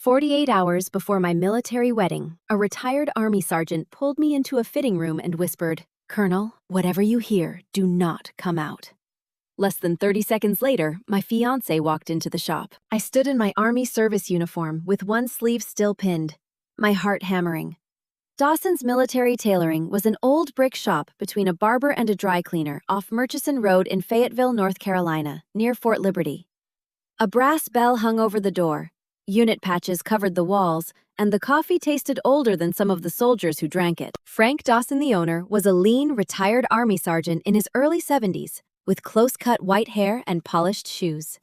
48 hours before my military wedding, a retired Army sergeant pulled me into a fitting room and whispered, "Colonel, whatever you hear, do not come out." Less than 30 seconds later, my fiancé walked into the shop. I stood in my Army service uniform with one sleeve still pinned, my heart hammering. Dawson's Military Tailoring was an old brick shop between a barber and a dry cleaner off Murchison Road in Fayetteville, North Carolina, near Fort Liberty. A brass bell hung over the door. Unit patches covered the walls, and the coffee tasted older than some of the soldiers who drank it. Frank Dawson, the owner, was a lean, retired Army sergeant in his early 70s, with close-cut white hair and polished shoes.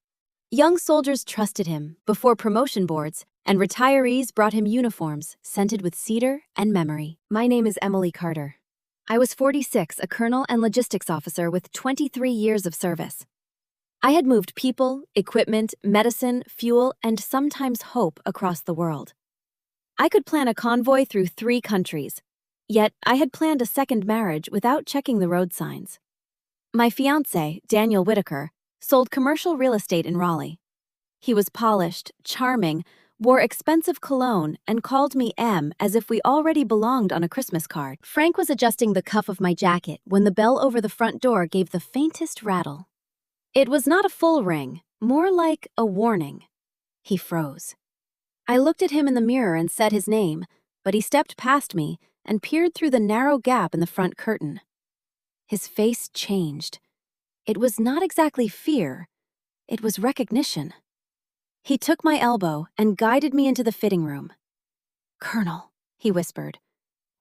Young soldiers trusted him before promotion boards, and retirees brought him uniforms scented with cedar and memory. My name is Emily Carter. I was 46, a colonel and logistics officer with 23 years of service. I had moved people, equipment, medicine, fuel, and sometimes hope across the world. I could plan a convoy through 3 countries, yet I had planned a second marriage without checking the road signs. My fiancé, Daniel Whitaker, sold commercial real estate in Raleigh. He was polished, charming, wore expensive cologne, and called me M as if we already belonged on a Christmas card. Frank was adjusting the cuff of my jacket when the bell over the front door gave the faintest rattle. It was not a full ring, more like a warning. He froze. I looked at him in the mirror and said his name, but he stepped past me and peered through the narrow gap in the front curtain. His face changed. It was not exactly fear, it was recognition. He took my elbow and guided me into the fitting room. "Colonel," he whispered,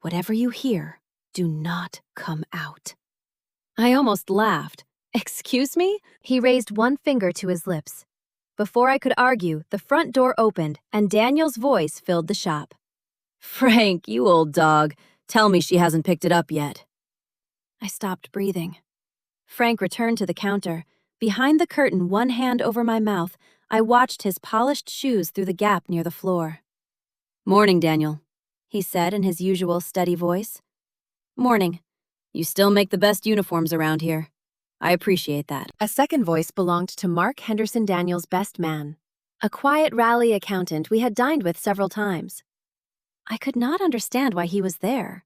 "whatever you hear, do not come out." I almost laughed. "Excuse me?" He raised one finger to his lips. Before I could argue, the front door opened and Daniel's voice filled the shop. "Frank, you old dog, tell me she hasn't picked it up yet." I stopped breathing. Frank returned to the counter. Behind the curtain, one hand over my mouth, I watched his polished shoes through the gap near the floor. "Morning, Daniel," he said in his usual steady voice. "Morning. You still make the best uniforms around here. I appreciate that." A second voice belonged to Mark Henderson, Daniel's best man, a quiet Raleigh accountant we had dined with several times. I could not understand why he was there.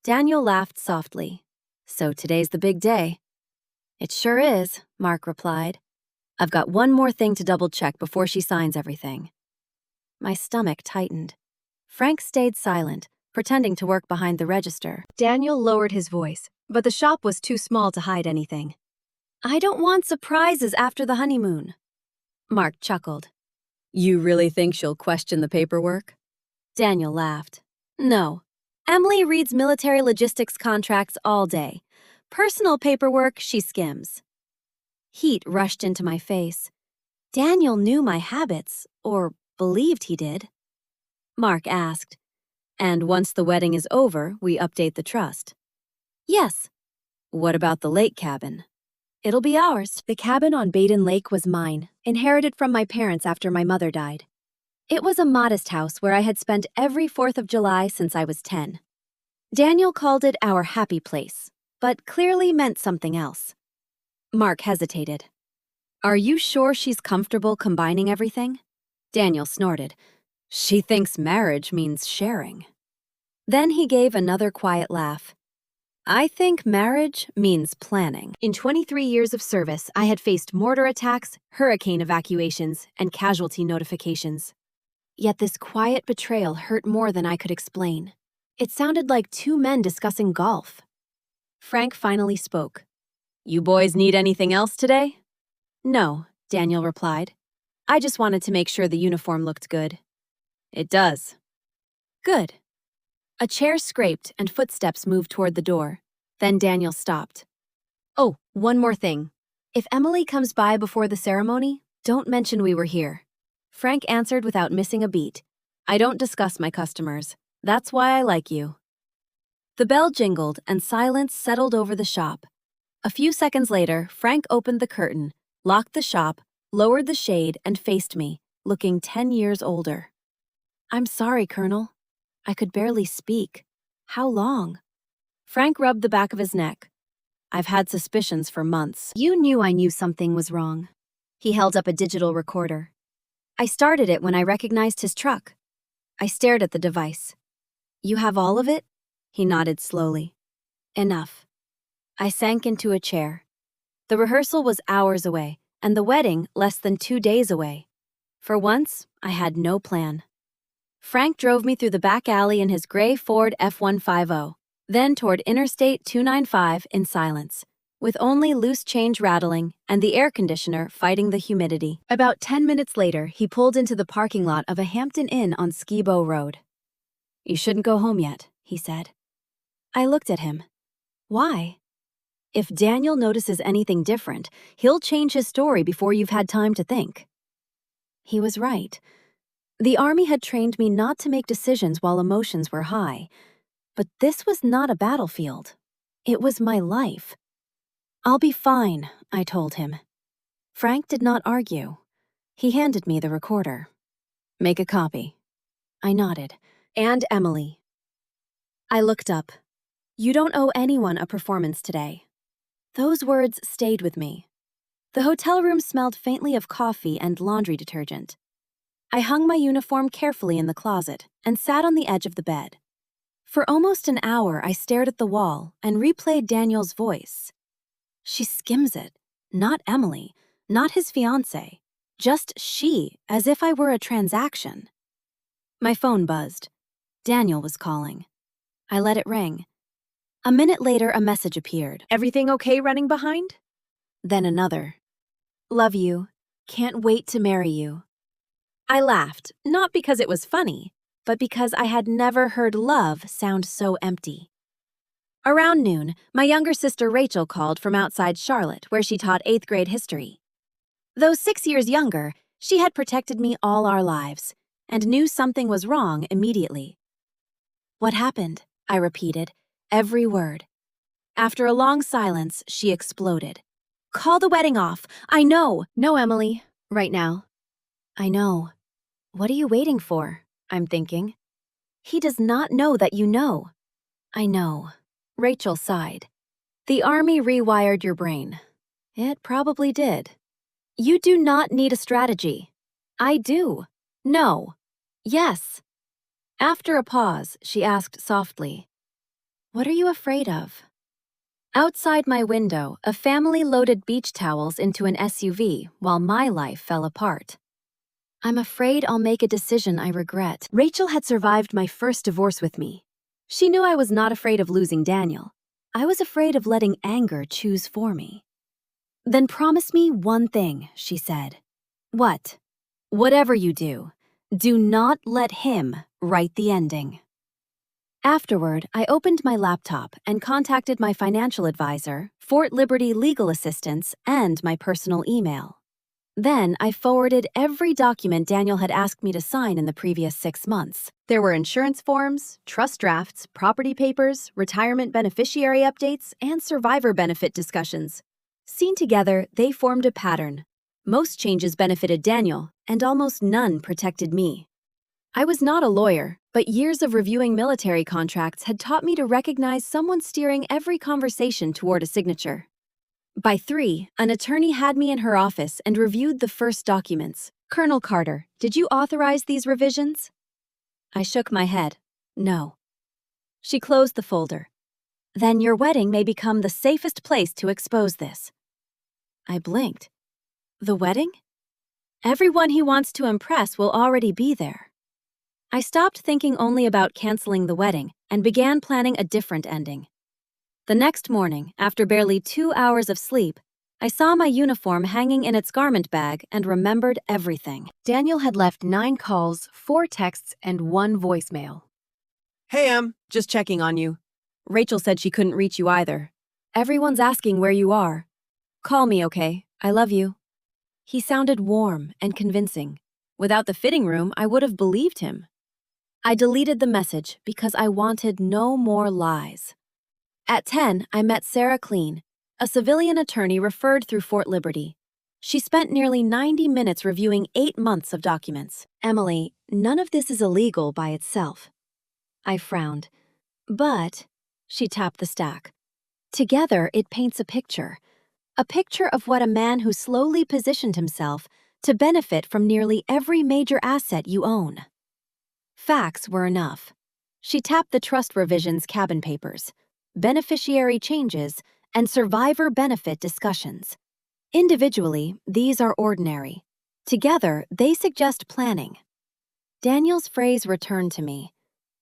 Daniel laughed softly. "So today's the big day." "It sure is," Mark replied. "I've got one more thing to double-check before she signs everything." My stomach tightened. Frank stayed silent, pretending to work behind the register. Daniel lowered his voice, but the shop was too small to hide anything. "I don't want surprises after the honeymoon." Mark chuckled. "You really think she'll question the paperwork?" Daniel laughed. "No. Emily reads military logistics contracts all day. Personal paperwork she skims." Heat rushed into my face. Daniel knew my habits, or believed he did. Mark asked, "And once the wedding is over, we update the trust?" "Yes." "What about the lake cabin?" "It'll be ours." The cabin on Badin Lake was mine, inherited from my parents after my mother died. It was a modest house where I had spent every 4th of July since I was 10. Daniel called it our happy place, but clearly meant something else. Mark hesitated. "Are you sure she's comfortable combining everything?" Daniel snorted. "She thinks marriage means sharing." Then he gave another quiet laugh. "I think marriage means planning." In 23 years of service, I had faced mortar attacks, hurricane evacuations, and casualty notifications. Yet this quiet betrayal hurt more than I could explain. It sounded like 2 men discussing golf. Frank finally spoke. "You boys need anything else today?" "No," Daniel replied. "I just wanted to make sure the uniform looked good." "It does." "Good." A chair scraped and footsteps moved toward the door. Then Daniel stopped. "Oh, one more thing. If Emily comes by before the ceremony, don't mention we were here." Frank answered without missing a beat. "I don't discuss my customers. That's why I like you." The bell jingled and silence settled over the shop. A few seconds later, Frank opened the curtain, locked the shop, lowered the shade, and faced me, looking 10 years older. "I'm sorry, Colonel." I could barely speak. "How long?" Frank rubbed the back of his neck. "I've had suspicions for months." "You knew I knew something was wrong." He held up a digital recorder. I started it when I recognized his truck. I stared at the device. You have all of it? He nodded slowly. Enough. I sank into a chair. The rehearsal was hours away, and the wedding less than 2 days away. For once, I had no plan. Frank drove me through the back alley in his gray Ford F-150, then toward Interstate 295 in silence, with only loose change rattling and the air conditioner fighting the humidity. About 10 minutes later, he pulled into the parking lot of a Hampton Inn on Skibo Road. You shouldn't go home yet, he said. I looked at him. Why? If Daniel notices anything different, he'll change his story before you've had time to think. He was right. The Army had trained me not to make decisions while emotions were high. But this was not a battlefield. It was my life. I'll be fine, I told him. Frank did not argue. He handed me the recorder. Make a copy. I nodded. And Emily. I looked up. You don't owe anyone a performance today. Those words stayed with me. The hotel room smelled faintly of coffee and laundry detergent. I hung my uniform carefully in the closet and sat on the edge of the bed. For almost an hour, I stared at the wall and replayed Daniel's voice. She skims it, not Emily, not his fiancé, just she, as if I were a transaction. My phone buzzed. Daniel was calling. I let it ring. A minute later, a message appeared. Everything okay running behind? Then another. Love you. Can't wait to marry you. I laughed, not because it was funny, but because I had never heard love sound so empty. Around noon, my younger sister Rachel called from outside Charlotte, where she taught 8th grade history. Though 6 years younger, she had protected me all our lives, and knew something was wrong immediately. What happened? I repeated, every word. After a long silence, she exploded. Call the wedding off. I know. No, Emily. Right now. I know. What are you waiting for? I'm thinking. He does not know that you know. I know. Rachel sighed. The Army rewired your brain. It probably did. You do not need a strategy. I do. No. Yes. After a pause, she asked softly, What are you afraid of? Outside my window, a family loaded beach towels into an SUV while my life fell apart. I'm afraid I'll make a decision I regret. Rachel had survived my first divorce with me. She knew I was not afraid of losing Daniel. I was afraid of letting anger choose for me. Then promise me one thing, she said. What? Whatever you do not let him write the ending. Afterward, I opened my laptop and contacted my financial advisor, Fort Liberty legal assistants, and my personal email. Then I forwarded every document Daniel had asked me to sign in the previous 6 months. There were insurance forms, trust drafts, property papers, retirement beneficiary updates, and survivor benefit discussions. Seen together, they formed a pattern. Most changes benefited Daniel, and almost none protected me. I was not a lawyer, but years of reviewing military contracts had taught me to recognize someone steering every conversation toward a signature. By 3, an attorney had me in her office and reviewed the first documents. Colonel Carter, did you authorize these revisions? I shook my head. No. She closed the folder. Then your wedding may become the safest place to expose this. I blinked. The wedding? Everyone he wants to impress will already be there. I stopped thinking only about canceling the wedding and began planning a different ending. The next morning, after barely 2 hours of sleep, I saw my uniform hanging in its garment bag and remembered everything. Daniel had left 9 calls, 4 texts, and 1 voicemail. Hey, Em, just checking on you. Rachel said she couldn't reach you either. Everyone's asking where you are. Call me, okay? I love you. He sounded warm and convincing. Without the fitting room, I would have believed him. I deleted the message because I wanted no more lies. At 10, I met Sarah Clean, a civilian attorney referred through Fort Liberty. She spent nearly 90 minutes reviewing 8 months of documents. Emily, none of this is illegal by itself. I frowned. But, she tapped the stack. Together, it paints a picture of what a man who slowly positioned himself to benefit from nearly every major asset you own. Facts were enough. She tapped the trust revision's cabin papers, beneficiary changes, and survivor benefit discussions. Individually, these are ordinary. Together, they suggest planning. Daniel's phrase returned to me.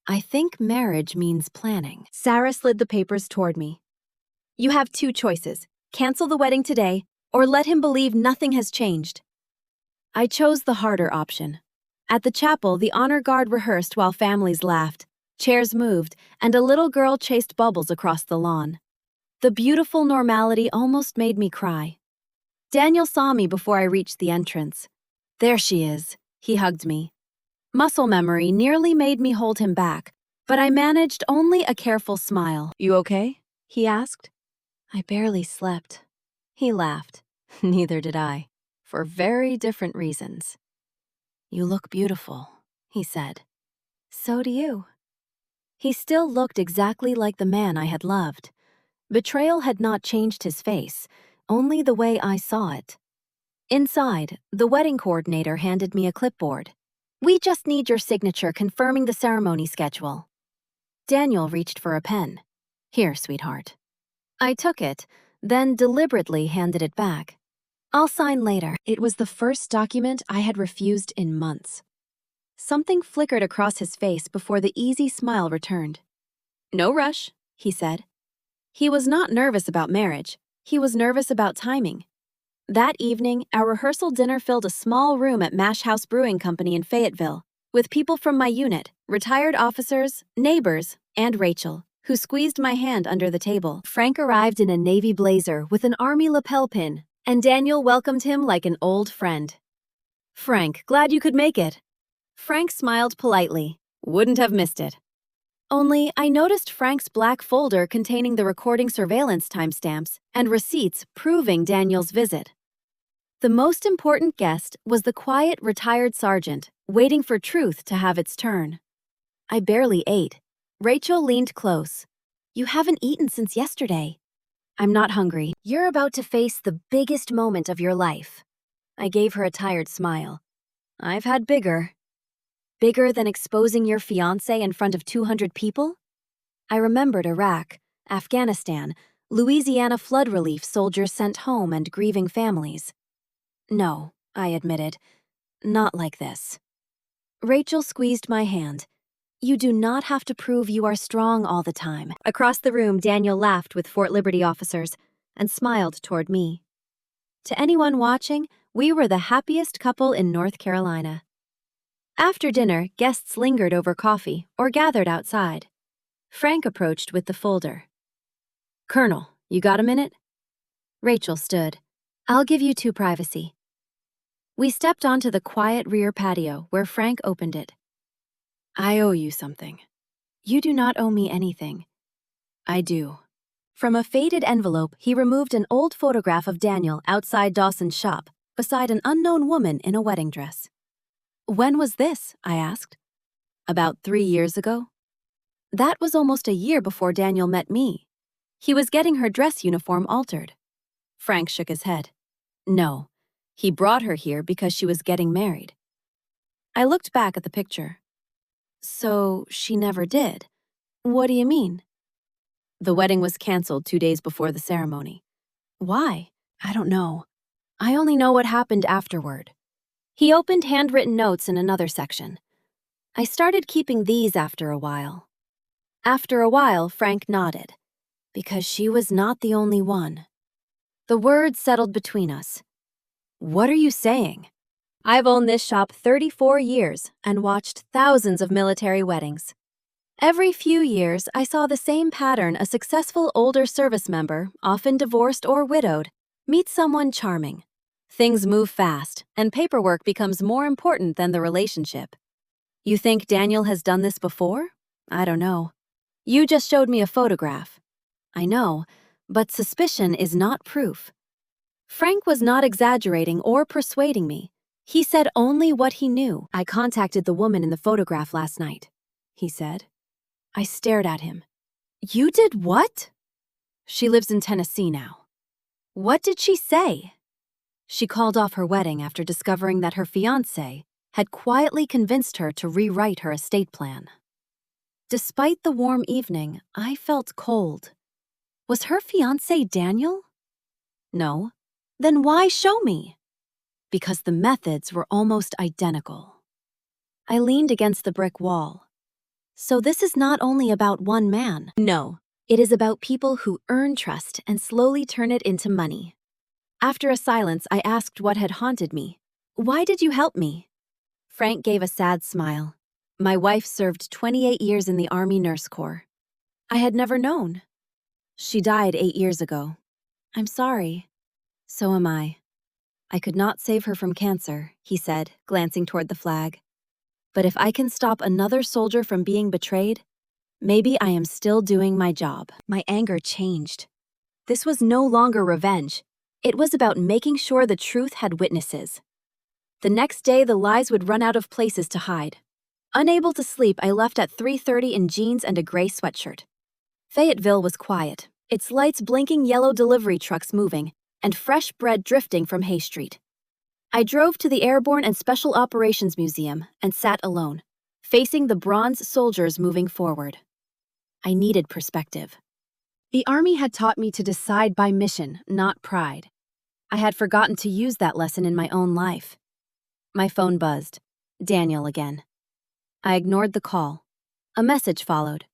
I think marriage means planning. Sarah slid the papers toward me. You have two choices. Cancel the wedding today, or let him believe nothing has changed. I chose the harder option. At the chapel, the honor guard rehearsed while families laughed, chairs moved, and a little girl chased bubbles across the lawn. The beautiful normality almost made me cry. Daniel saw me before I reached the entrance. There she is, he hugged me. Muscle memory nearly made me hold him back, but I managed only a careful smile. You okay? He asked. I barely slept. He laughed. Neither did I, for very different reasons. You look beautiful, he said. So do you. He still looked exactly like the man I had loved. Betrayal had not changed his face, only the way I saw it. Inside, the wedding coordinator handed me a clipboard. We just need your signature confirming the ceremony schedule. Daniel reached for a pen. Here, sweetheart. I took it, then deliberately handed it back. I'll sign later. It was the first document I had refused in months. Something flickered across his face before the easy smile returned. No rush, he said. He was not nervous about marriage. He was nervous about timing. That evening, our rehearsal dinner filled a small room at Mash House Brewing Company in Fayetteville, with people from my unit, retired officers, neighbors, and Rachel, who squeezed my hand under the table. Frank arrived in a navy blazer with an army lapel pin, and Daniel welcomed him like an old friend. Frank, glad you could make it. Frank smiled politely. Wouldn't have missed it. Only I noticed Frank's black folder containing the recording surveillance timestamps and receipts proving Daniel's visit. The most important guest was the quiet retired sergeant, waiting for truth to have its turn. I barely ate. Rachel leaned close. You haven't eaten since yesterday. I'm not hungry. You're about to face the biggest moment of your life. I gave her a tired smile. I've had bigger. Bigger than exposing your fiancé in front of 200 people? I remembered Iraq, Afghanistan, Louisiana flood relief soldiers sent home and grieving families. No, I admitted, not like this. Rachel squeezed my hand. You do not have to prove you are strong all the time. Across the room, Daniel laughed with Fort Liberty officers and smiled toward me. To anyone watching, we were the happiest couple in North Carolina. After dinner, guests lingered over coffee or gathered outside. Frank approached with the folder. Colonel, you got a minute? Rachel stood. I'll give you two privacy. We stepped onto the quiet rear patio where Frank opened it. I owe you something. You do not owe me anything. I do. From a faded envelope, he removed an old photograph of Daniel outside Dawson's shop, beside an unknown woman in a wedding dress. When was this? I asked. About 3 years ago. That was almost a year before Daniel met me. He was getting her dress uniform altered. Frank shook his head. No, he brought her here because she was getting married. I looked back at the picture. So she never did. What do you mean? The wedding was canceled 2 days before the ceremony. Why? I don't know. I only know what happened afterward. He opened handwritten notes in another section. I started keeping these after a while. After a while, Frank nodded. Because she was not the only one. The words settled between us. What are you saying? I've owned this shop 34 years and watched thousands of military weddings. Every few years, I saw the same pattern: a successful older service member, often divorced or widowed, meets someone charming. Things move fast, and paperwork becomes more important than the relationship. You think Daniel has done this before? I don't know. You just showed me a photograph. I know, but suspicion is not proof. Frank was not exaggerating or persuading me. He said only what he knew. I contacted the woman in the photograph last night, he said. I stared at him. You did what? She lives in Tennessee now. What did she say? She called off her wedding after discovering that her fiancé had quietly convinced her to rewrite her estate plan. Despite the warm evening, I felt cold. Was her fiancé Daniel? No. Then why show me? Because the methods were almost identical. I leaned against the brick wall. So this is not only about one man. No, it is about people who earn trust and slowly turn it into money. After a silence, I asked what had haunted me. Why did you help me? Frank gave a sad smile. My wife served 28 years in the Army Nurse Corps. I had never known. She died 8 years ago. I'm sorry. So am I. I could not save her from cancer, he said, glancing toward the flag. But if I can stop another soldier from being betrayed, maybe I am still doing my job. My anger changed. This was no longer revenge. It was about making sure the truth had witnesses. The next day, the lies would run out of places to hide. Unable to sleep, I left at 3:30 in jeans and a gray sweatshirt. Fayetteville was quiet, its lights blinking, yellow delivery trucks moving, and fresh bread drifting from Hay Street. I drove to the Airborne and Special Operations Museum and sat alone, facing the bronze soldiers moving forward. I needed perspective. The Army had taught me to decide by mission, not pride. I had forgotten to use that lesson in my own life. My phone buzzed. Daniel again. I ignored the call. A message followed.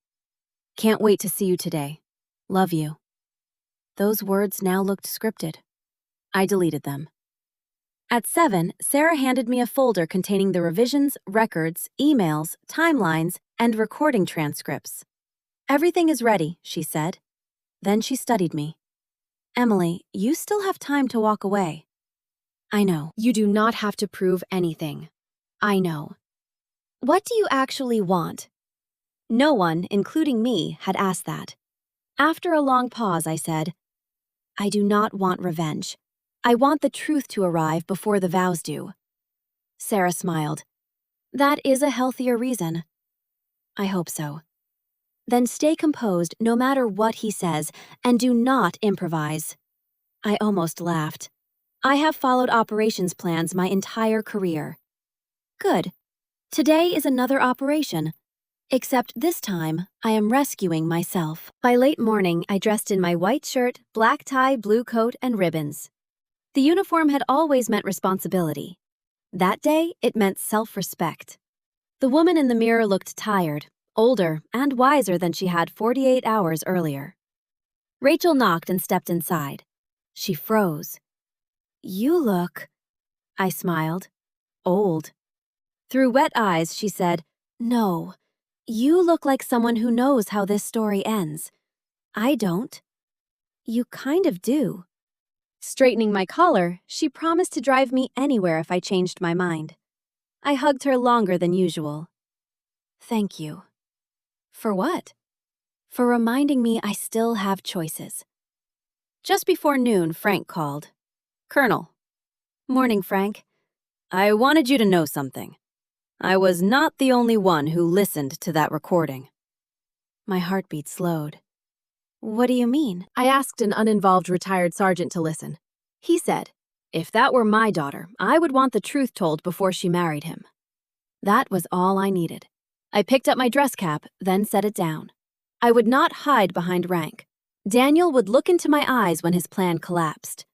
Can't wait to see you today. Love you. Those words now looked scripted. I deleted them. At 7, Sarah handed me a folder containing the revisions, records, emails, timelines, and recording transcripts. Everything is ready, she said. Then she studied me. Emily, you still have time to walk away. I know. You do not have to prove anything. I know. What do you actually want? No one, including me, had asked that. After a long pause, I said, I do not want revenge. I want the truth to arrive before the vows do. Sarah smiled. That is a healthier reason. I hope so. Then stay composed no matter what he says, and do not improvise. I almost laughed. I have followed operations plans my entire career. Good. Today is another operation. Except this time, I am rescuing myself. By late morning, I dressed in my white shirt, black tie, blue coat, and ribbons. The uniform had always meant responsibility. That day, it meant self-respect. The woman in the mirror looked tired, older, and wiser than she had 48 hours earlier. Rachel knocked and stepped inside. She froze. You look... I smiled. Old. Through wet eyes, she said, No, you look like someone who knows how this story ends. I don't. You kind of do. Straightening my collar, she promised to drive me anywhere if I changed my mind. I hugged her longer than usual. Thank you. For what? For reminding me I still have choices. Just before noon, Frank called. Colonel. Morning, Frank. I wanted you to know something. I was not the only one who listened to that recording. My heartbeat slowed. What do you mean? I asked an uninvolved retired sergeant to listen. He said, if that were my daughter, I would want the truth told before she married him. That was all I needed. I picked up my dress cap, then set it down. I would not hide behind rank. Daniel would look into my eyes when his plan collapsed.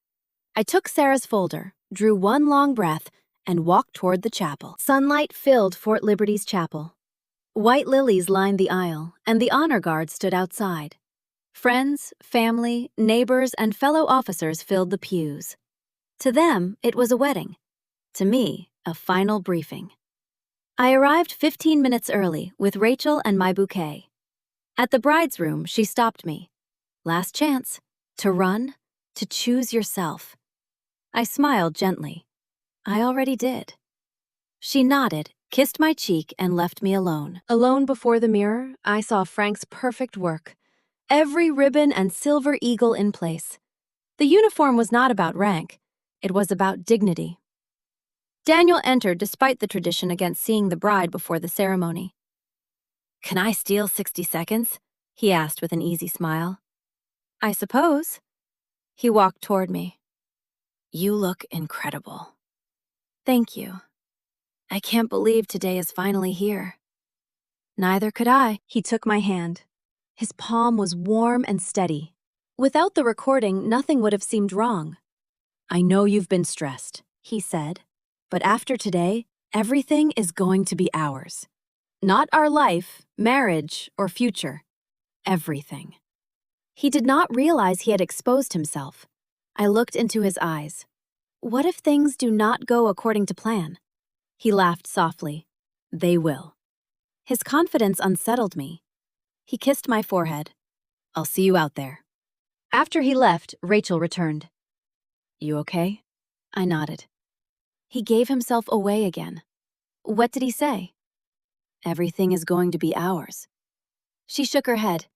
I took Sarah's folder, drew one long breath, and walked toward the chapel. Sunlight filled Fort Liberty's chapel. White lilies lined the aisle, and the honor guard stood outside. Friends, family, neighbors, and fellow officers filled the pews. To them, it was a wedding. To me, a final briefing. I arrived 15 minutes early with Rachel and my bouquet. At the bride's room, she stopped me. Last chance. To run. To choose yourself. I smiled gently. I already did. She nodded, kissed my cheek, and left me alone. Alone before the mirror, I saw Frank's perfect work. Every ribbon and silver eagle in place. The uniform was not about rank. It was about dignity. Daniel entered despite the tradition against seeing the bride before the ceremony. Can I steal 60 seconds? He asked with an easy smile. I suppose. He walked toward me. You look incredible. Thank you. I can't believe today is finally here. Neither could I. He took my hand. His palm was warm and steady. Without the recording, nothing would have seemed wrong. I know you've been stressed, he said, but after today, everything is going to be ours. Not our life, marriage, or future. Everything. He did not realize he had exposed himself. I looked into his eyes. What if things do not go according to plan? He laughed softly. They will. His confidence unsettled me. He kissed my forehead. I'll see you out there. After he left, Rachel returned. You okay? I nodded. He gave himself away again. What did he say? Everything is going to be ours. She shook her head.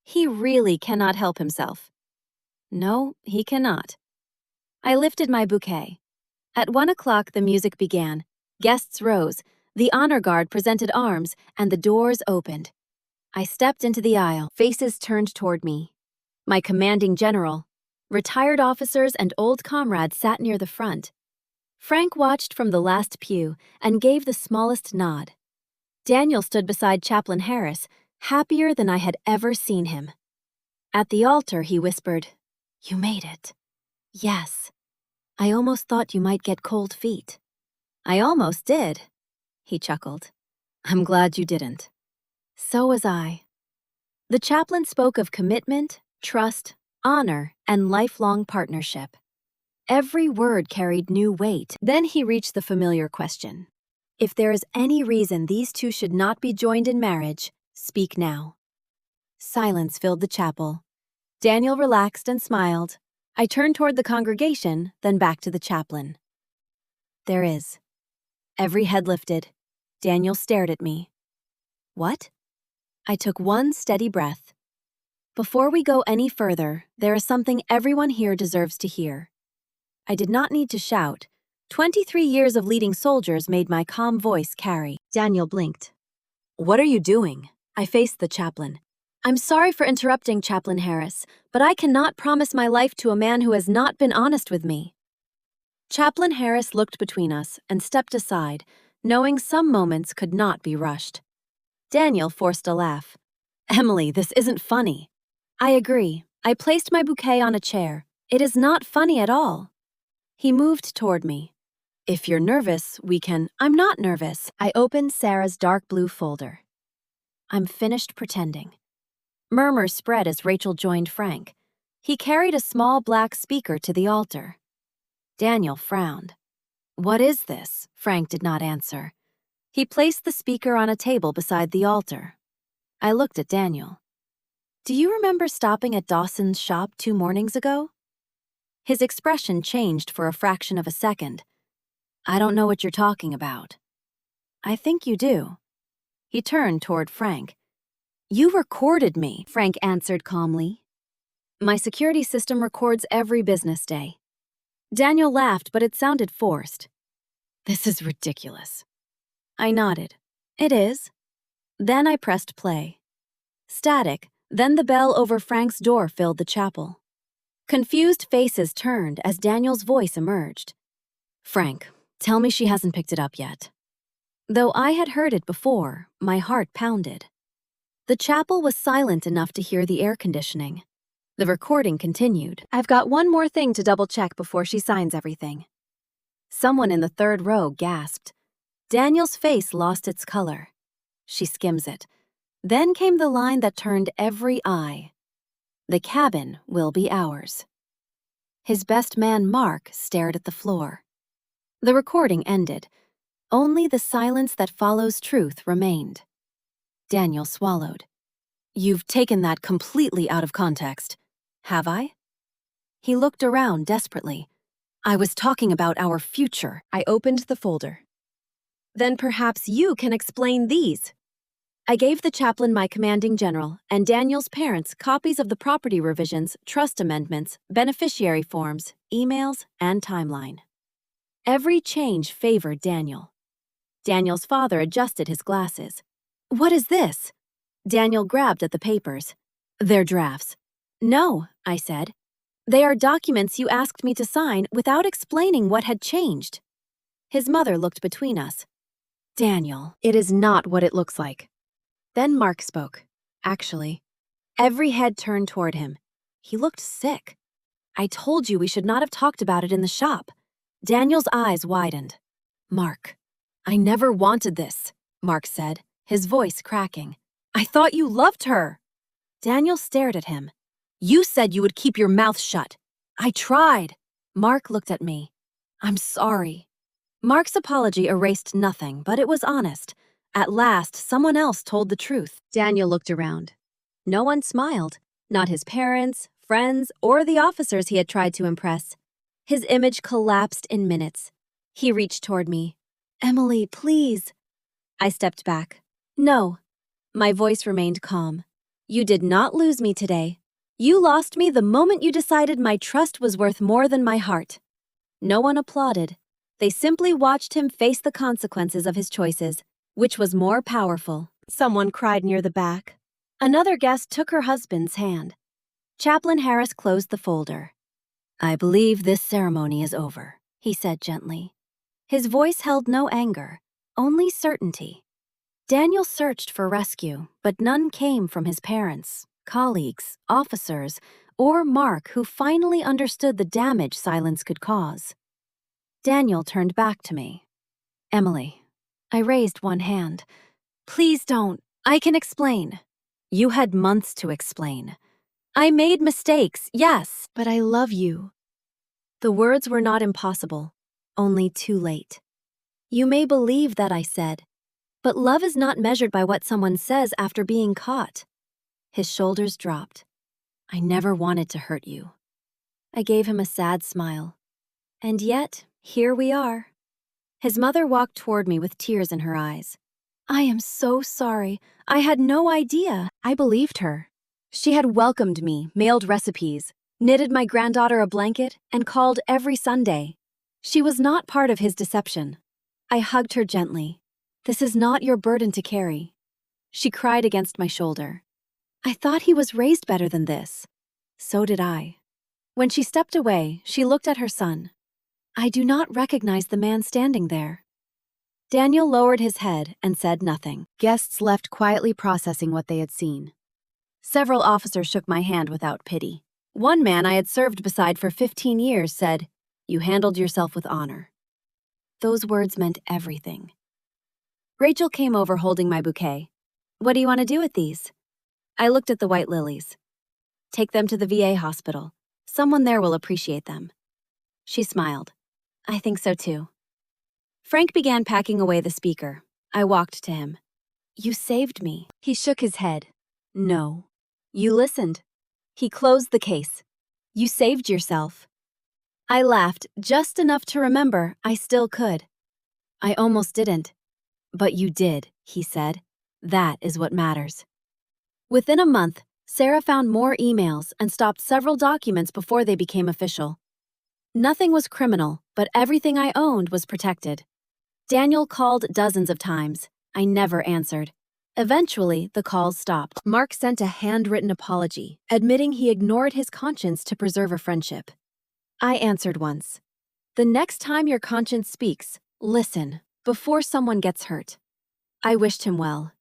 He really cannot help himself. No, he cannot. I lifted my bouquet. At 1 o'clock, the music began. Guests rose, the honor guard presented arms, and the doors opened. I stepped into the aisle, faces turned toward me. My commanding general, retired officers, and old comrades sat near the front. Frank watched from the last pew and gave the smallest nod. Daniel stood beside Chaplain Harris, happier than I had ever seen him. At the altar, he whispered, You made it. Yes. I almost thought you might get cold feet. I almost did, he chuckled. I'm glad you didn't. So was I. The chaplain spoke of commitment, trust, honor, and lifelong partnership. Every word carried new weight. Then he reached the familiar question. If there is any reason these two should not be joined in marriage, speak now. Silence filled the chapel. Daniel relaxed and smiled. I turned toward the congregation, then back to the chaplain. There is. Every head lifted. Daniel stared at me. What? I took one steady breath. Before we go any further, there is something everyone here deserves to hear. I did not need to shout. 23 years of leading soldiers made my calm voice carry. Daniel blinked. What are you doing? I faced the chaplain. I'm sorry for interrupting, Chaplain Harris, but I cannot promise my life to a man who has not been honest with me. Chaplain Harris looked between us and stepped aside, knowing some moments could not be rushed. Daniel forced a laugh. Emily, this isn't funny. I agree. I placed my bouquet on a chair. It is not funny at all. He moved toward me. If you're nervous, we can... I'm not nervous. I opened Sarah's dark blue folder. I'm finished pretending. Murmurs spread as Rachel joined Frank. He carried a small black speaker to the altar. Daniel frowned. What is this? Frank did not answer. He placed the speaker on a table beside the altar. I looked at Daniel. Do you remember stopping at Dawson's shop 2 mornings ago? His expression changed for a fraction of a second. I don't know what you're talking about. I think you do. He turned toward Frank. You recorded me, Frank answered calmly. My security system records every business day. Daniel laughed, but it sounded forced. This is ridiculous. I nodded. It is. Then I pressed play. Static, then the bell over Frank's door filled the chapel. Confused faces turned as Daniel's voice emerged. Frank, tell me she hasn't picked it up yet. Though I had heard it before, my heart pounded. The chapel was silent enough to hear the air conditioning. The recording continued. I've got one more thing to double-check before she signs everything. Someone in the 3rd row gasped. Daniel's face lost its color. She skims it. Then came the line that turned every eye. The cabin will be ours. His best man, Mark, stared at the floor. The recording ended. Only the silence that follows truth remained. Daniel swallowed. You've taken that completely out of context. Have I? He looked around desperately. I was talking about our future. I opened the folder. Then perhaps you can explain these. I gave the chaplain my commanding general and Daniel's parents copies of the property revisions, trust amendments, beneficiary forms, emails, and timeline. Every change favored Daniel. Daniel's father adjusted his glasses. What is this? Daniel grabbed at the papers. They're drafts. No, I said. They are documents you asked me to sign without explaining what had changed. His mother looked between us. Daniel, it is not what it looks like. Then Mark spoke. Actually, every head turned toward him. He looked sick. I told you we should not have talked about it in the shop. Daniel's eyes widened. Mark, I never wanted this, Mark said, his voice cracking. I thought you loved her. Daniel stared at him. You said you would keep your mouth shut. I tried. Mark looked at me. I'm sorry. Mark's apology erased nothing, but it was honest. At last, someone else told the truth. Daniel looked around. No one smiled. Not his parents, friends, or the officers he had tried to impress. His image collapsed in minutes. He reached toward me. Emily, please. I stepped back. No. My voice remained calm. You did not lose me today. You lost me the moment you decided my trust was worth more than my heart. No one applauded. They simply watched him face the consequences of his choices. Which was more powerful? Someone cried near the back. Another guest took her husband's hand. Chaplain Harris closed the folder. I believe this ceremony is over, he said gently. His voice held no anger, only certainty. Daniel searched for rescue, but none came from his parents, colleagues, officers, or Mark, who finally understood the damage silence could cause. Daniel turned back to me. Emily, I raised one hand. Please don't. I can explain. You had months to explain. I made mistakes, yes, but I love you. The words were not impossible, only too late. You may believe that I said, but love is not measured by what someone says after being caught. His shoulders dropped. I never wanted to hurt you. I gave him a sad smile. And yet, here we are. His mother walked toward me with tears in her eyes. I am so sorry. I had no idea. I believed her. She had welcomed me, mailed recipes, knitted my granddaughter a blanket, and called every Sunday. She was not part of his deception. I hugged her gently. This is not your burden to carry. She cried against my shoulder. I thought he was raised better than this. So did I. When she stepped away, she looked at her son. I do not recognize the man standing there. Daniel lowered his head and said nothing. Guests left quietly processing what they had seen. Several officers shook my hand without pity. One man I had served beside for 15 years said, You handled yourself with honor. Those words meant everything. Rachel came over holding my bouquet. What do you want to do with these? I looked at the white lilies. Take them to the VA hospital. Someone there will appreciate them. She smiled. I think so too. Frank began packing away the speaker. I walked to him. You saved me. He shook his head. No. You listened. He closed the case. You saved yourself. I laughed, just enough to remember I still could. I almost didn't. But you did, he said. That is what matters. Within a month, Sarah found more emails and stopped several documents before they became official. Nothing was criminal, but everything I owned was protected. Daniel called dozens of times. I never answered. Eventually, the calls stopped. Mark sent a handwritten apology, admitting he ignored his conscience to preserve a friendship. I answered once. The next time your conscience speaks, listen, before someone gets hurt. I wished him well.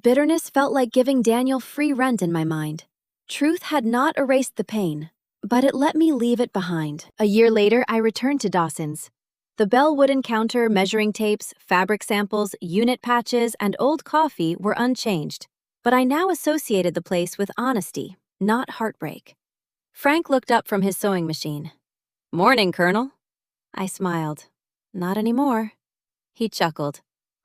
Bitterness felt like giving Daniel free rent in my mind. Truth had not erased the pain, but it let me leave it behind. A year later, I returned to Dawson's. The Bell wooden counter, measuring tapes, fabric samples, unit patches, and old coffee were unchanged, but I now associated the place with honesty, not heartbreak. Frank looked up from his sewing machine. Morning, Colonel. I smiled. Not anymore. He chuckled.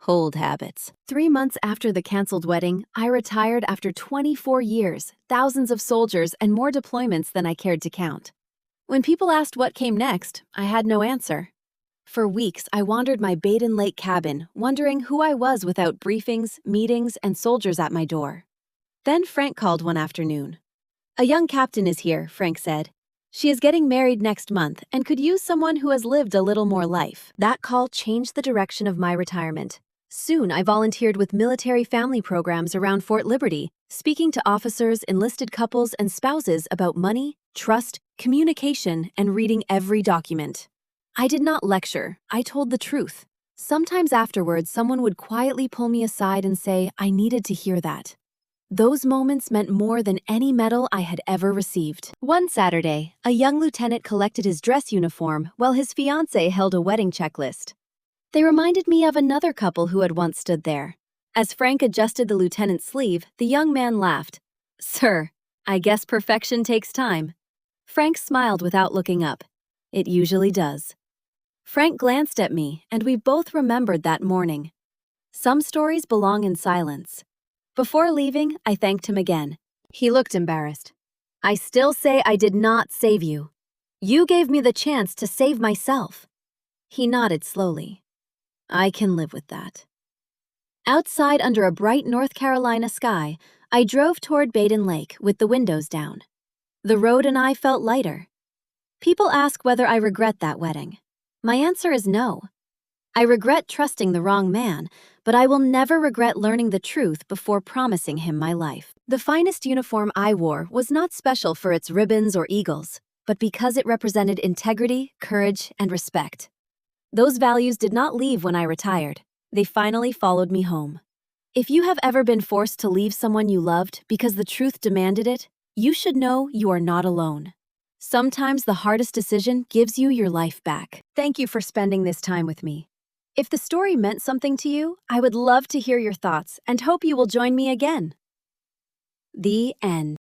Old habits. 3 months after the canceled wedding, I retired after 24 years, thousands of soldiers, and more deployments than I cared to count. When people asked what came next, I had no answer. For weeks, I wandered my Badin Lake cabin, wondering who I was without briefings, meetings, and soldiers at my door. Then Frank called one afternoon. A young captain is here, Frank said. She is getting married next month and could use someone who has lived a little more life. That call changed the direction of my retirement. Soon, I volunteered with military family programs around Fort Liberty, speaking to officers, enlisted couples, and spouses about money, trust, communication, and reading every document. I did not lecture, I told the truth. Sometimes afterwards, someone would quietly pull me aside and say, I needed to hear that. Those moments meant more than any medal I had ever received. One Saturday, a young lieutenant collected his dress uniform while his fiancé held a wedding checklist. They reminded me of another couple who had once stood there. As Frank adjusted the lieutenant's sleeve, the young man laughed. Sir, I guess perfection takes time. Frank smiled without looking up. It usually does. Frank glanced at me, and we both remembered that morning. Some stories belong in silence. Before leaving, I thanked him again. He looked embarrassed. I still say I did not save you. You gave me the chance to save myself. He nodded slowly. I can live with that. Outside under a bright North Carolina sky, I drove toward Badin Lake with the windows down. The road and I felt lighter. People ask whether I regret that wedding. My answer is no. I regret trusting the wrong man, but I will never regret learning the truth before promising him my life. The finest uniform I wore was not special for its ribbons or eagles, but because it represented integrity, courage, and respect. Those values did not leave when I retired. They finally followed me home. If you have ever been forced to leave someone you loved because the truth demanded it, you should know you are not alone. Sometimes the hardest decision gives you your life back. Thank you for spending this time with me. If the story meant something to you, I would love to hear your thoughts and hope you will join me again. The end.